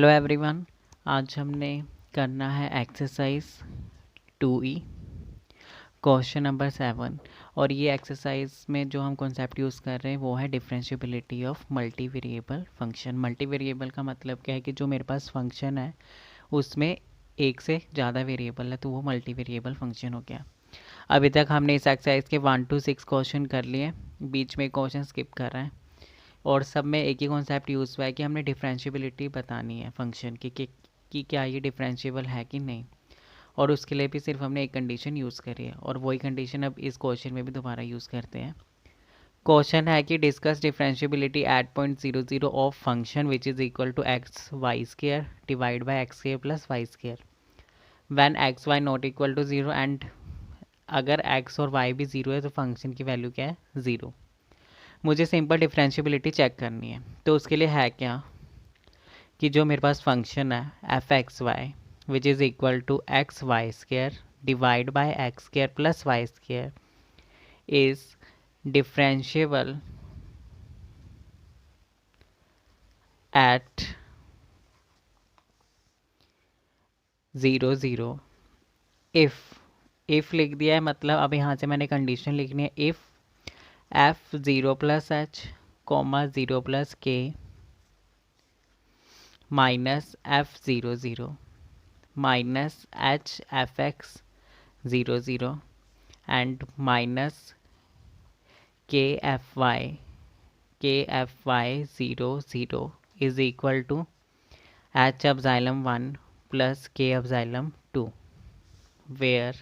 Hello everyone. आज हमने करना है एक्सरसाइज 2E क्वेश्चन नंबर 7। और ये एक्सरसाइज में जो हम कॉन्सेप्ट यूज़ कर रहे हैं वो है differentiability of multi variable function. Multi variable का मतलब क्या है कि जो मेरे पास फंक्शन है उसमें एक से ज़्यादा वेरिएबल है तो वो मल्टी वेरिएबल फंक्शन हो गया। अभी तक हमने इस एक्सरसाइज के 1 to 6 क्वेश्चन कर लिए, बीच में क्वेश्चन स्किप कर रहे हैं और सब में एक ही कॉन्सेप्ट यूज़ हुआ है कि हमने डिफरेंशिएबिलिटी बतानी है फंक्शन की कि क्या ये डिफरेंशिएबल है कि नहीं। और उसके लिए भी सिर्फ हमने एक कंडीशन यूज़ करी है और वही कंडीशन अब इस क्वेश्चन में भी दोबारा यूज़ करते हैं। क्वेश्चन है कि discuss differentiability at point 0 0 of function which is equal to x y square divide by x square plus y square when x y not equal to 0 and अगर एक्स और y भी 0 है तो function की value क्या है 0। मुझे simple differentiability check करनी है तो उसके लिए है क्या कि जो मेरे पास फंक्शन है f x y which is equal to x y square divide by x square plus y square is differentiable at 0 0 if लिख दिया है, मतलब अब यहाँ से मैंने कंडीशन लिखनी है if F 0 plus H comma 0 plus के minus F 0 0 minus H F x 0 0 and minus kfy 0 0 is equal to h epsilon 1 plus k epsilon 2 where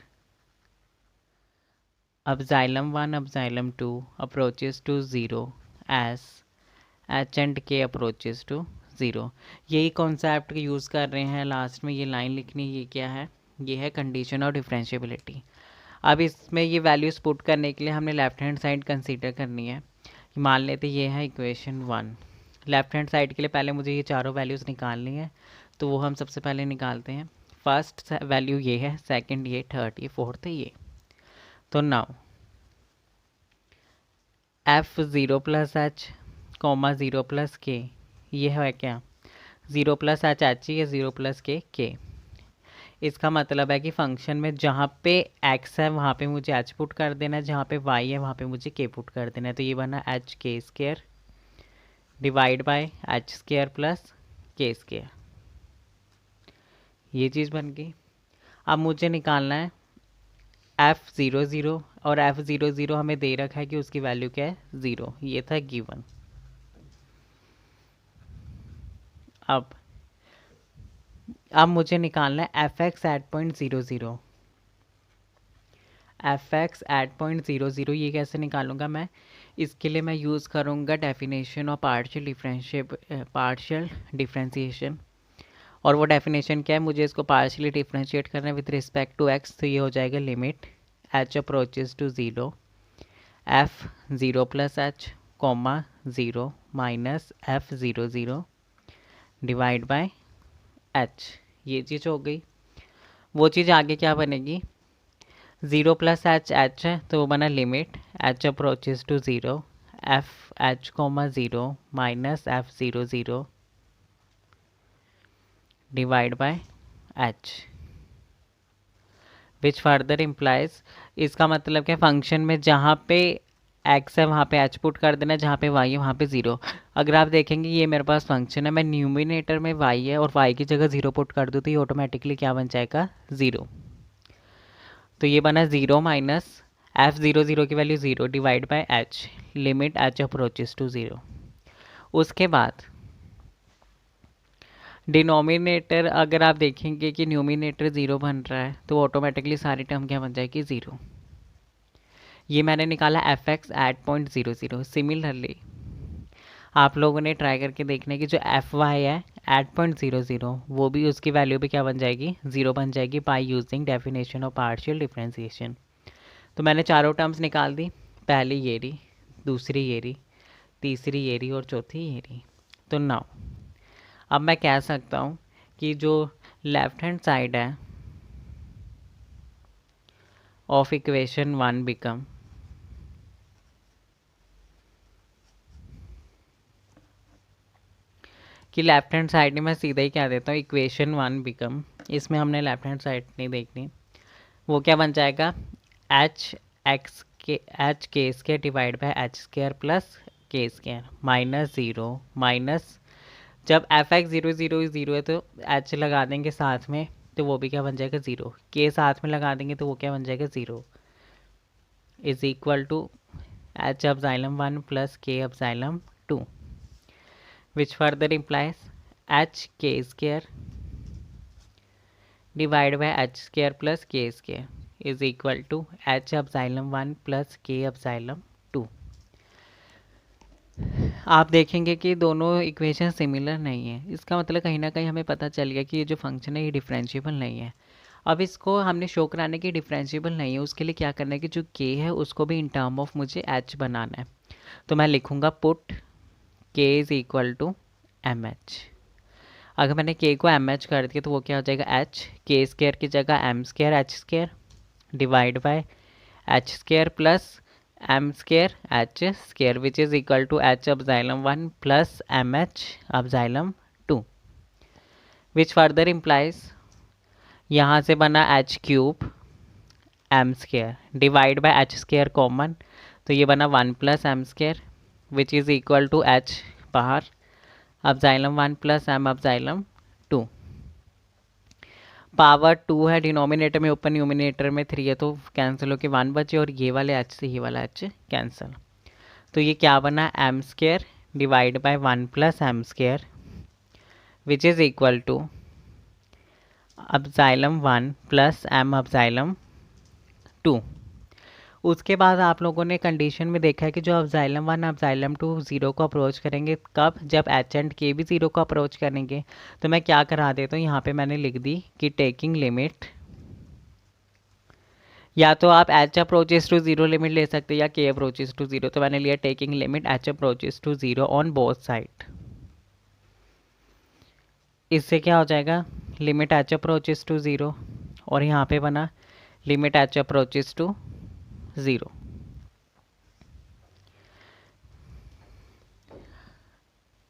epsilon 1 epsilon 2 approaches to 0 as h and k approaches to 0। यही concept use कर रहे हैं। Last में ये line लिखनी, ये क्या है, ये है कंडीशन ऑफ डिफरेंशिएबिलिटी। अब इसमें ये वैल्यूज़ पुट करने के लिए हमने लेफ्ट हैंड साइड कंसीडर करनी है। मान लेते ये है इक्वेशन 1। लेफ्ट हैंड साइड के लिए पहले मुझे ये चारों वैल्यूज़ निकालनी है तो वो हम सबसे पहले निकालते हैं। फर्स्ट वैल्यू ये है, सेकंड ये, थर्ड ये, फोर्थ ये। तो now F 0 plus H comma 0 plus k, ये है क्या 0 प्लस एच एच ही है, 0 प्लस के। इसका मतलब है कि फंक्शन में जहाँ पे x है वहाँ पे मुझे h पुट कर देना है, जहाँ पे y है वहाँ पे मुझे k पुट कर देना है। तो ये बना एच के square divide by h square plus के स्केयर, ये चीज़ बन गई। अब मुझे निकालना है एफ 0 0 और एफ 0 0 हमें दे रखा है कि उसकी वैल्यू क्या है 0, ये था गिवन। अब मुझे निकालना है f x at point 0 0। F x at point 0 0 ये कैसे निकालूंगा मैं, इसके लिए मैं यूज़ करूँगा डेफिनेशन ऑफ पार्शियल डिफ्रेंशिएशन। और वो डेफिनेशन क्या है, मुझे इसको पार्शियली डिफ्रेंशिएट करना है विद रिस्पेक्ट टू एक्स। तो ये हो जाएगा limit h approaches to 0 f 0 plus H comma 0 minus F 0 0 divide by h. ये चीज़ हो गई। वो चीज़ आगे क्या बनेगी, 0 प्लस एच एच है तो वो बना limit h approaches to 0 f h comma 0 minus F 0 0 divide by h which further implies, इसका मतलब क्या, फंक्शन में जहाँ पे x है वहाँ पे h पुट कर देना, जहाँ पे y है वहाँ पे 0। अगर आप देखेंगे ये मेरे पास फंक्शन है, मैं न्यूमिनेटर में y है और y की जगह 0 पुट कर दूँ तो ये ऑटोमेटिकली क्या बन जाएगा 0। तो ये बना 0 माइनस एफ 0 0 की value 0 divide by h limit h approaches to 0। उसके बाद डिनोमिनेटर अगर आप देखेंगे कि न्यूमिनेटर 0 बन रहा है तो ऑटोमेटिकली सारी टर्म क्या बन जाएगी 0। ये मैंने निकाला f x at point 0 0। Similarly आप लोगों ने ट्राई करके देखना है कि जो एफ वाई है एट पॉइंट 0 0 वो भी उसकी वैल्यू भी क्या बन जाएगी 0 बन जाएगी by using definition of partial differentiation. तो मैंने चारों टर्म्स निकाल दी, पहली ये रही, दूसरी ये रही, तीसरी ये रही और चौथी ये रही। तो नाउ अब मैं कह सकता हूँ कि जो लेफ्ट हैंड साइड है ऑफ इक्वेशन 1 बिकम कि लेफ्ट हैंड साइड में मैं सीधा ही क्या देता हूँ, इक्वेशन 1 बिकम, इसमें हमने लेफ्ट हैंड साइड नहीं देखनी, वो क्या बन जाएगा, एच एक्स के एच के square divide by H square plus के स्केयर माइनस ज़ीरो माइनस, जब F x zero zero zero है तो एच लगा देंगे साथ में, तो वो भी क्या बन जाएगा ज़ीरो, के साथ में लगा देंगे तो वो क्या बन जाएगा zero, is equal to h epsilon 1 plus k epsilon 2, which further implies h k square divided by h square plus k square is equal to h epsilon 1 plus k epsilon 2। आप देखेंगे कि दोनों इक्वेशन सिमिलर नहीं है, इसका मतलब कहीं ना कहीं हमें पता चल गया कि ये जो फंक्शन है ये डिफरेंशिएबल नहीं है। अब इसको हमने शो कराने की डिफरेंशिएबल नहीं है, उसके लिए क्या करना है कि जो k है उसको भी इन टर्म ऑफ मुझे h बनाना है। तो मैं लिखूँगा put k is equal to M h. अगर मैंने k को एम एच कर दिया तो वो क्या हो जाएगा, एच के स्केयर की जगह m square h square divide by h square plus m square h square which is equal to h epsilon 1 plus M h epsilon 2, which further implies, यहाँ से बना h cube m square divide by h square common, तो ये बना 1 plus m square which is equal to h बाहर epsilon 1 plus m epsilon 2, power 2 है denominator में, ऊपर न्यूमिनेटर में 3 है तो कैंसिल होकर 1 बचे, और ये वाले एच से ये वाला एच कैंसिल, तो ये क्या बना, m square divide by 1 plus m square which is equal to epsilon 1 plus m epsilon 2। उसके बाद आप लोगों ने कंडीशन में देखा है कि जो एप्सिलॉन 1 एप्सिलॉन 2 ज़ीरो को अप्रोच करेंगे, कब, जब एच एंड के भी ज़ीरो को अप्रोच करेंगे। तो मैं क्या करा देता हूँ, यहाँ पे मैंने लिख दी कि टेकिंग लिमिट, या तो आप h approaches to zero limit ले सकते हैं या के अप्रोचेस टू ज़ीरो, तो मैंने लिया taking limit H approaches to zero on both side. इससे क्या हो जाएगा, limit H approaches to zero, और यहाँ पे बना limit H approaches to zero.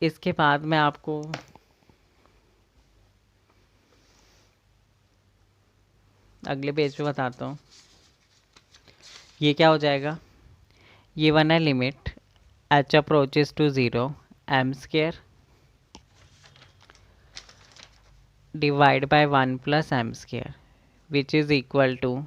इसके बाद मैं आपको अगले पेज पे बताता हूँ, ये क्या हो जाएगा, ये बना limit H approaches to zero m square divide by 1 plus m square which is equal to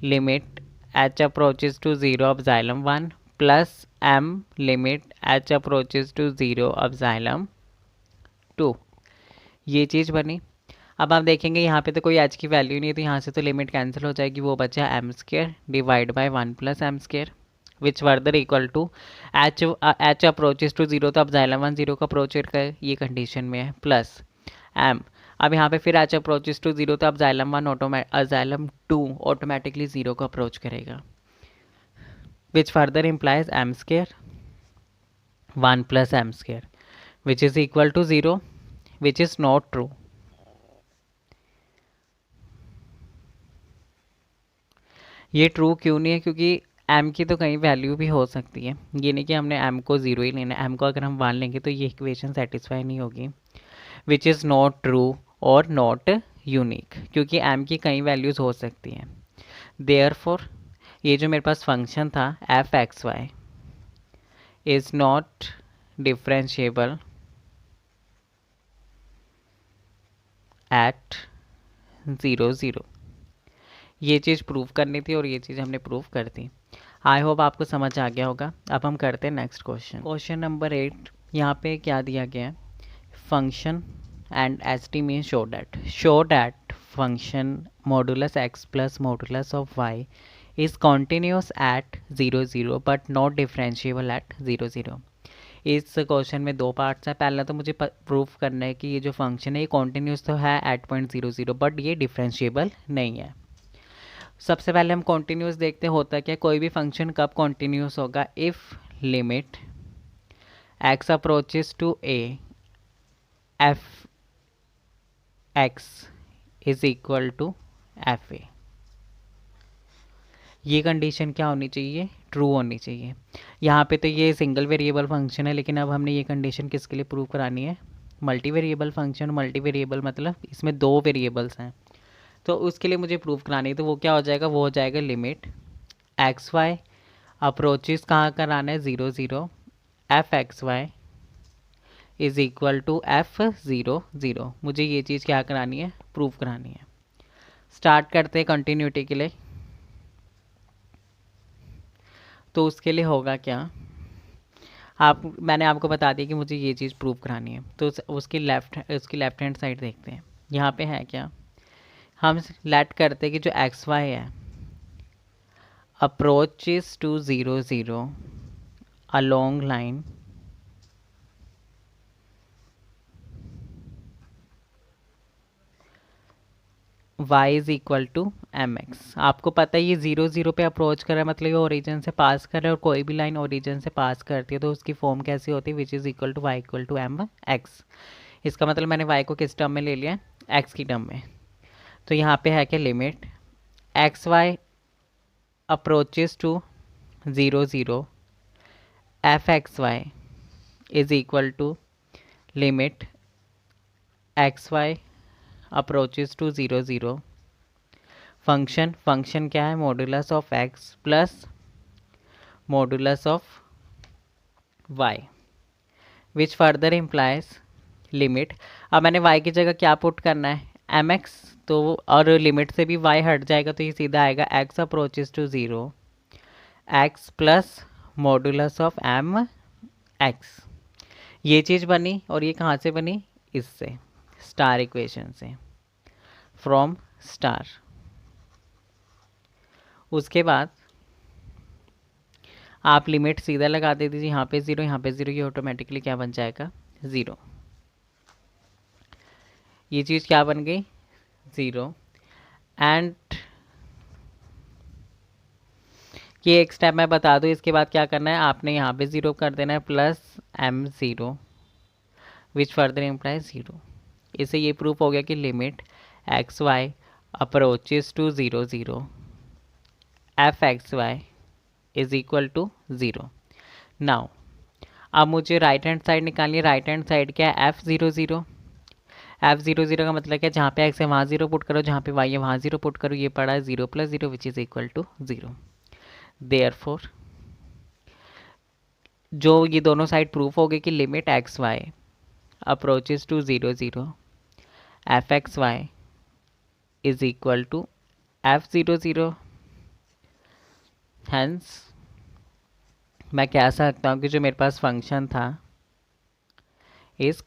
limit H approaches to zero epsilon 1 plus m limit H approaches to zero epsilon 2। ये चीज़ बनी। अब आप देखेंगे यहाँ पे तो कोई एच की वैल्यू नहीं है, तो यहाँ से तो लिमिट कैंसिल हो जाएगी, वो बचा m square divide by 1 plus m square which further equal to h approaches to zero, तो अब एप्सिलॉन 1 ज़ीरो का अप्रोच कर ये कंडीशन में है, प्लस एम, अब यहाँ पे फिर एच अप्रोचेस टू ज़ीरो, तो अब एप्सिलॉन 1 एप्सिलॉन 2 ऑटोमेटिकली ज़ीरो को अप्रोच करेगा, which further implies m square 1 plus m square which is equal to zero, which is not true. ये ट्रू क्यों नहीं है, क्योंकि m की तो कहीं वैल्यू भी हो सकती है, ये नहीं कि हमने m को ज़ीरो ही लेना है, m को अगर हम 1 लेंगे तो ये इक्वेशन सेटिस्फाई नहीं होगी, विच इज़ नॉट ट्रू और नॉट यूनिक, क्योंकि m की कई वैल्यूज़ हो सकती हैं। देयरफॉर ये जो मेरे पास फंक्शन था f x y is not differentiable at 0 0। ये चीज़ प्रूव करनी थी और ये चीज़ हमने प्रूव कर दी। आई होप आपको समझ आ गया होगा। अब हम करते हैं नेक्स्ट क्वेश्चन। क्वेश्चन नंबर 8, यहाँ पे क्या दिया गया है, function and S T mean show that function modulus x plus modulus of y is continuous at 0 0 but not differentiable at 0 0। इस क्वेश्चन में दो पार्ट्स हैं। पहला तो मुझे प्रूफ करना है कि ये जो फंक्शन है ये कॉन्टीन्यूस तो है एट पॉइंट 0 0 बट ये डिफरेंशिएबल नहीं है। सबसे पहले हम कॉन्टीन्यूस देखते होता क्या, कोई भी फंक्शन कब कॉन्टीन्यूस होगा, if limit x approaches to a f x is equal to f a. ये कंडीशन क्या होनी चाहिए, ट्रू होनी चाहिए। यहाँ पे तो ये सिंगल वेरिएबल फंक्शन है, लेकिन अब हमने ये कंडीशन किसके लिए प्रूव करानी है, multi variable function. Multi variable मतलब इसमें दो वेरिएबल्स हैं, तो उसके लिए मुझे प्रूव करानी है। तो वो क्या हो जाएगा, वो हो जाएगा लिमिट एक्स वाई अप्रोचेस कहाँ कराना है, 0 0, f x y is equal to f 0 0। मुझे ये चीज़ क्या करानी है, प्रूव करानी है। स्टार्ट करते हैं कंटिन्यूटी के लिए। तो उसके लिए होगा क्या, मैंने आपको बता दिया कि मुझे ये चीज़ प्रूव करानी है। तो उसकी लेफ्ट हैंड साइड देखते हैं, यहाँ पे है क्या, हम लेट करते हैं कि जो एक्स वाई है approaches to 0 0 along line y is equal to m x. आपको पता है ये 0 0 पे अप्रोच कर रहा है, मतलब ये ओरिजिन से पास कर रहा है, और कोई भी लाइन ओरिजिन से पास करती है तो उसकी फॉर्म कैसी होती है, which is equal to y equal to m x. इसका मतलब मैंने y को किस टर्म में ले लिया है, x की टर्म में। तो यहाँ पे है क्या, limit x y approaches to 0 0 f x y is equal to limit x y approaches to 0 0 function क्या है, modulus of x plus modulus of y which further implies limit. अब मैंने y की जगह क्या पुट करना है, एम एक्स, तो और लिमिट से भी y हट जाएगा तो ये सीधा आएगा x approaches to 0 x plus modulus of m x. ये चीज़ बनी, और ये कहाँ से बनी, इससे स्टार इक्वेशन से, फ्रॉम स्टार। उसके बाद आप लिमिट सीधा लगा दे दीजिए, यहाँ पे 0 यहाँ पे 0, ये ऑटोमेटिकली क्या बन जाएगा, 0। ये चीज़ क्या बन गई, 0। एंड ये एक स्टेप मैं बता दूँ, इसके बाद क्या करना है, आपने यहाँ पे 0 कर देना है प्लस m0 विच फर्दर इम्प्लाइज 0। इससे ये प्रूफ हो गया कि limit x y approaches to 0 0 f x y is equal to 0। Now अब मुझे राइट हैंड साइड निकालनी है। राइट हैंड साइड क्या है, f0 0। f0 0 का मतलब क्या, जहाँ पे x है वहाँ 0 पुट करो, जहाँ पे y है वहाँ 0 पुट करो। ये पड़ा है 0 plus 0 which is equal to 0। Therefore जो ये दोनों साइड प्रूफ हो गए कि limit x y approaches to 0 0 f x y is equal to f0 0। Hence मैं कह सकता हूँ कि जो मेरे पास फंक्शन था इज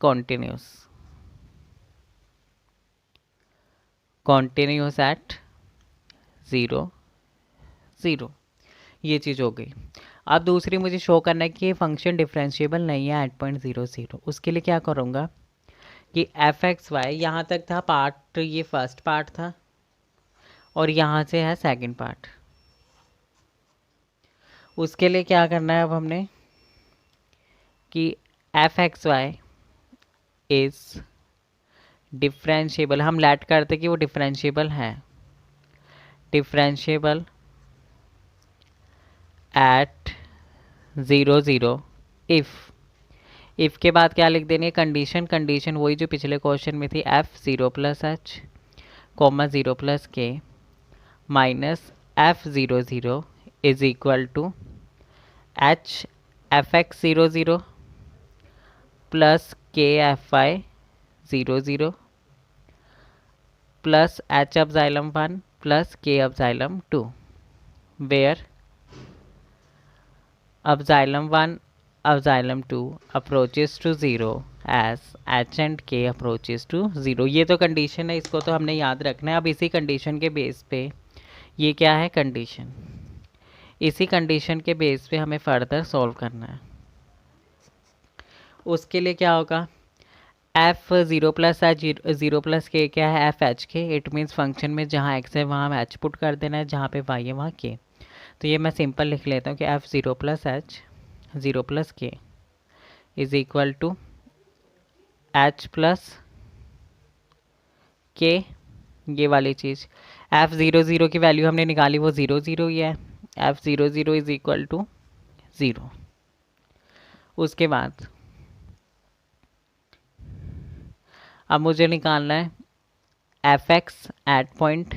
कॉन्टिन्यूस एट 0 0। ये चीज़ हो गई। अब दूसरी मुझे शो करना है कि ये फंक्शन डिफरेंशिएबल नहीं है एट पॉइंट 0 0। उसके लिए क्या करूँगा कि एफ एक्स वाई यहाँ तक था पार्ट, ये फर्स्ट पार्ट था, और यहाँ से है सेकंड पार्ट। उसके लिए क्या करना है अब हमने कि f x y is differentiable, हम लेट करते कि वो डिफरेंशिएबल है, डिफरेंशिएबल एट 0 0 इफ़ के बाद क्या लिख देनी है, कंडीशन वही जो पिछले क्वेश्चन में थी, f 0 plus h comma 0 plus के minus F 0 0 is equal to h F x 0 0 plus k f y 0 0 plus h epsilon 1 plus k epsilon 2, where epsilon 1 epsilon 2 approaches to 0 as h and k approaches to 0। ये तो condition है, इसको तो हमने याद रखना है। अब इसी कंडीशन के बेस पे, ये क्या है कंडीशन, इसी कंडीशन के बेस पे हमें फर्दर सॉल्व करना है। उसके लिए क्या होगा, एफ 0 प्लस एच 0 प्लस के क्या है, एफ एच के। इट मीन्स फंक्शन में जहाँ एक्स है वहाँ एच पुट कर देना है, जहाँ पे वाई है वहाँ के। तो ये मैं सिंपल लिख लेता हूँ कि f 0 plus h 0 plus k is equal to h plus k, ये वाली चीज़। एफ 0 0 की वैल्यू हमने निकाली, वो 0 0 ही है, f00 इज इक्वल टू 0। उसके बाद अब मुझे निकालना है एफ एक्स एट पॉइंट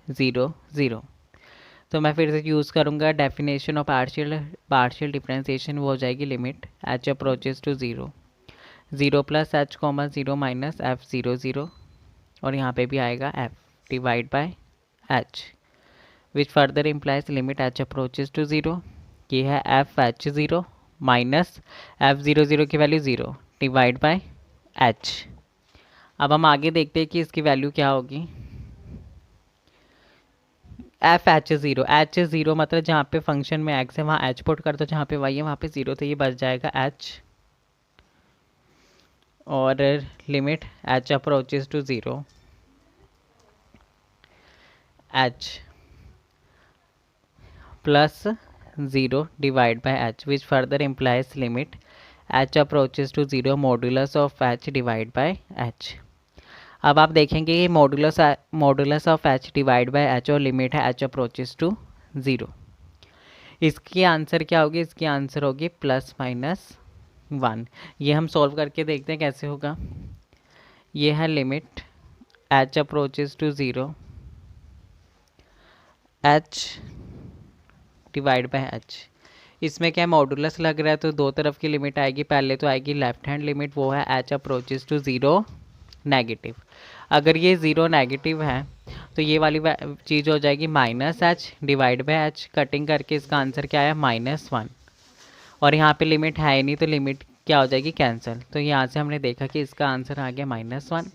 0 0। तो मैं फिर से यूज़ करूँगा डेफिनेशन ऑफ पार्शियल डिफरेंशिएशन, वो हो जाएगी limit H approaches to 0 plus H comma 0 minus f00, और यहाँ पे भी आएगा f divide by h, which further implies limit h approaches to 0। ये है f(h0) माइनस f00 की वैल्यू 0 डिवाइड बाय h। अब हम आगे देखते हैं कि इसकी वैल्यू क्या होगी। h0 मतलब जहाँ पे फंक्शन में x है वहाँ h पुट कर दो, जहाँ पे y है वहाँ पे 0, तो ये बच जाएगा h, और limit h approaches to 0 h plus 0 divide by h, which further implies limit h approaches to 0 modulus of h divide by h। अब आप देखेंगे ये modulus of h divide by h और लिमिट है h अप्रोचेस टू 0। इसकी answer क्या होगी? इसकी आंसर होगी +-1। ये हम सॉल्व करके देखते हैं कैसे होगा। ये है limit h approaches to 0 h divide by h। इसमें क्या मॉडुलस लग रहा है तो दो तरफ की लिमिट आएगी। पहले तो आएगी लेफ्ट हैंड लिमिट, वो है h अप्रोचेस टू 0 नेगेटिव। अगर ये 0 नेगेटिव है तो ये वाली चीज़ हो जाएगी -h divide by h। Cutting करके इसका आंसर क्या है -1, और यहाँ पे लिमिट है ही नहीं तो लिमिट क्या हो जाएगी? कैंसिल। तो यहाँ से हमने देखा कि इसका आंसर आ गया -1।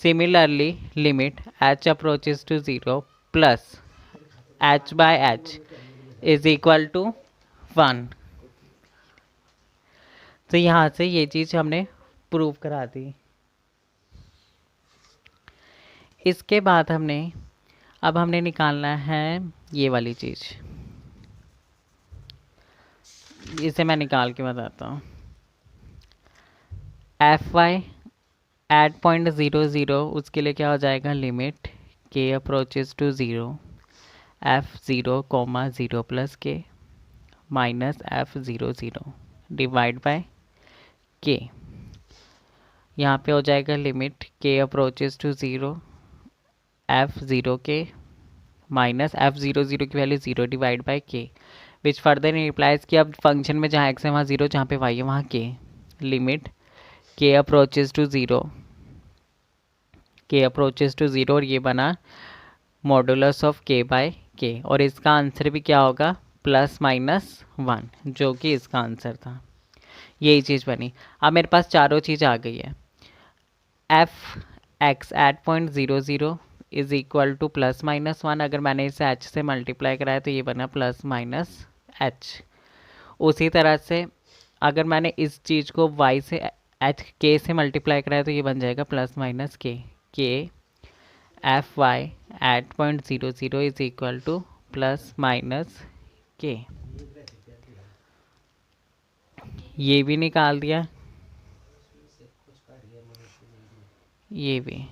Similarly limit h approaches to 0 plus h by h is equal to 1। तो यहाँ से ये चीज़ हमने प्रूव करा दी। इसके बाद अब हमने निकालना है ये वाली चीज़। इसे मैं निकाल के बताता हूँ। fy एट पॉइंट 0 0, उसके लिए क्या हो जाएगा? Limit k approaches to 0 f0 comma 0 plus k minus f00 divide by k। यहाँ पे हो जाएगा limit k approaches to 0 f0 के माइनस f00 की value 0 divide by k, which further implies कि अब फंक्शन में जहाँ x है वहाँ 0, जहाँ पे y है वहाँ k। Limit k approaches to 0 और ये बना modulus of k by k, और इसका आंसर भी क्या होगा? +-1, जो कि इसका आंसर था। यही चीज़ बनी। अब मेरे पास चारों चीज़ आ गई है। f x at point 0 0 is equal to +-1। अगर मैंने इसे h से मल्टीप्लाई कराया तो ये बना +-h। उसी तरह से अगर मैंने इस चीज़ को y से k से मल्टीप्लाई कराया तो ये बन जाएगा +-k। k f y at point 0 0 is equal to +-k। ये भी निकाल दिया, ये भी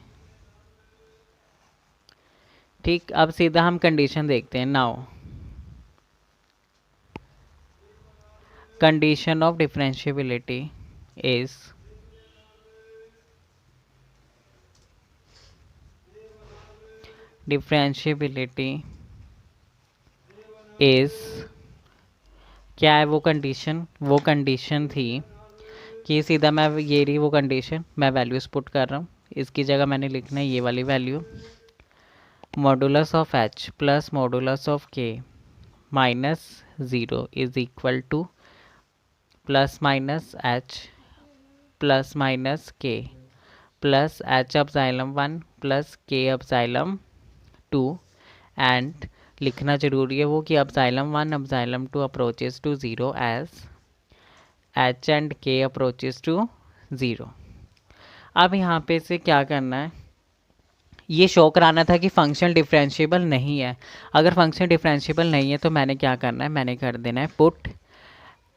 ठीक। अब सीधा हम कंडीशन देखते हैं। Now condition of differentiability is क्या है वो कंडीशन? वो कंडीशन थी कि सीधा मैं ये रही वो कंडीशन, मैं वैल्यूज पुट कर रहा हूँ। इसकी जगह मैंने लिखना है ये वाली value, modulus of h plus modulus of k minus 0 is equal to +-h +-k plus h epsilon 1 plus k epsilon 2, and लिखना जरूरी है वो कि epsilon 1 epsilon 2 approaches to 0 as h and k approaches to 0। अब यहाँ पे से क्या करना है? ये शो कराना था कि फंक्शन डिफरेंशिएबल नहीं है। अगर फंक्शन डिफरेंशिएबल नहीं है तो मैंने क्या करना है? मैंने कर देना है put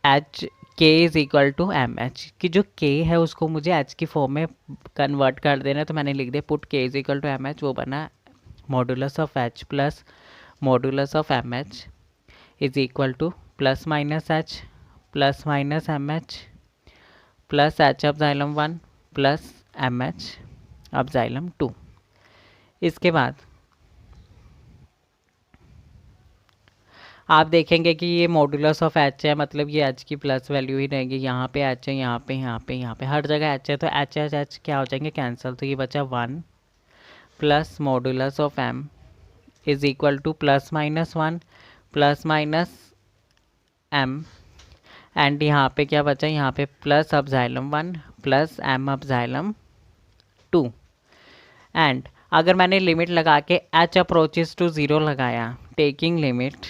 h k is equal to M h, कि जो k है उसको मुझे h की फॉर्म में कन्वर्ट कर देना है। तो मैंने लिख दिया put k is equal to M H, वो बना modulus of h plus modulus of M H is equal to plus minus H plus minus M H plus H of xylem 1 plus M H of xylem 2। इसके बाद आप देखेंगे कि ये modulus of H है, मतलब ये एच की प्लस वैल्यू ही रहेगी। यहाँ पे एच है, यहाँ पे यहाँ पे यहाँ पे हर जगह एच है, तो एच एच एच क्या हो जाएंगे, कैंसिल। तो ये बचा 1 plus modulus of M is equal to plus minus 1 plus minus M, and यहाँ पे क्या बचा, यहाँ पे plus of xylem 1 plus M of xylem 2। And अगर मैंने लिमिट लगा के एच अप्रोचेस टू 0 लगाया, टेकिंग लिमिट,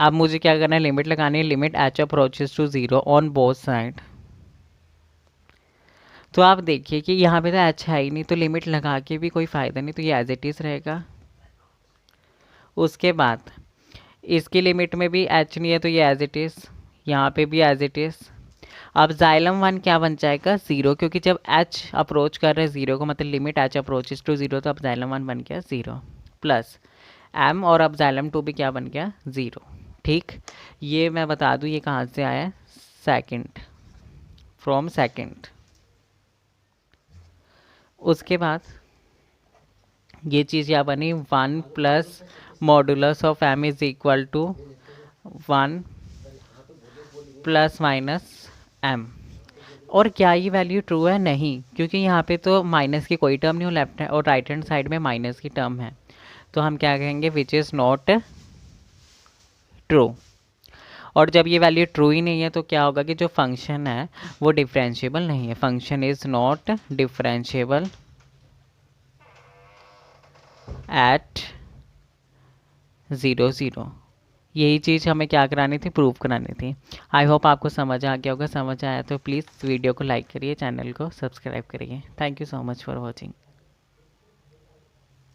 अब मुझे क्या करना है, लिमिट लगानी है, limit H approaches to 0 on both side. तो आप देखिए कि यहाँ पे तो एच है ही नहीं, तो लिमिट लगा के भी कोई फ़ायदा नहीं, तो ये एज इट इज़ रहेगा। उसके बाद इसकी लिमिट में भी एच नहीं है, तो ये एज इट इज़, यहाँ पे भी एज इट इज़। अब जाइलम 1 क्या बन जाएगा, 0, क्योंकि जब एच अप्रोच कर रहे हैं 0 को, मतलब लिमिट एच अप्रोचेस टू 0, तो अब जाइलम 1 बन गया 0 प्लस एम, और अब जाइलम 2 भी क्या बन गया, 0। ठीक, ये मैं बता दूँ ये कहाँ से आया है, सेकंड, फ्रॉम सेकंड। उसके बाद ये चीज़ क्या बनी, 1 plus modulus of M is equal to 1 plus minus M. और क्या ये वैल्यू ट्रू है, नहीं, क्योंकि यहाँ पे तो माइनस की कोई टर्म नहीं हो, लेफ्ट और राइट हैंड साइड में माइनस की टर्म है, तो हम क्या कहेंगे, विच इज़ नॉट ट्रू। और जब ये वैल्यू ट्रू ही नहीं है तो क्या होगा कि जो फंक्शन है वो डिफरेंशिएबल नहीं है, function is not differentiable at 0 0। यही चीज़ हमें क्या करानी थी, प्रूव करानी थी। आई होप आपको समझ आ गया होगा, समझ आया तो प्लीज़ वीडियो को लाइक करिए, चैनल को सब्सक्राइब करिए। Thank you so much for watching.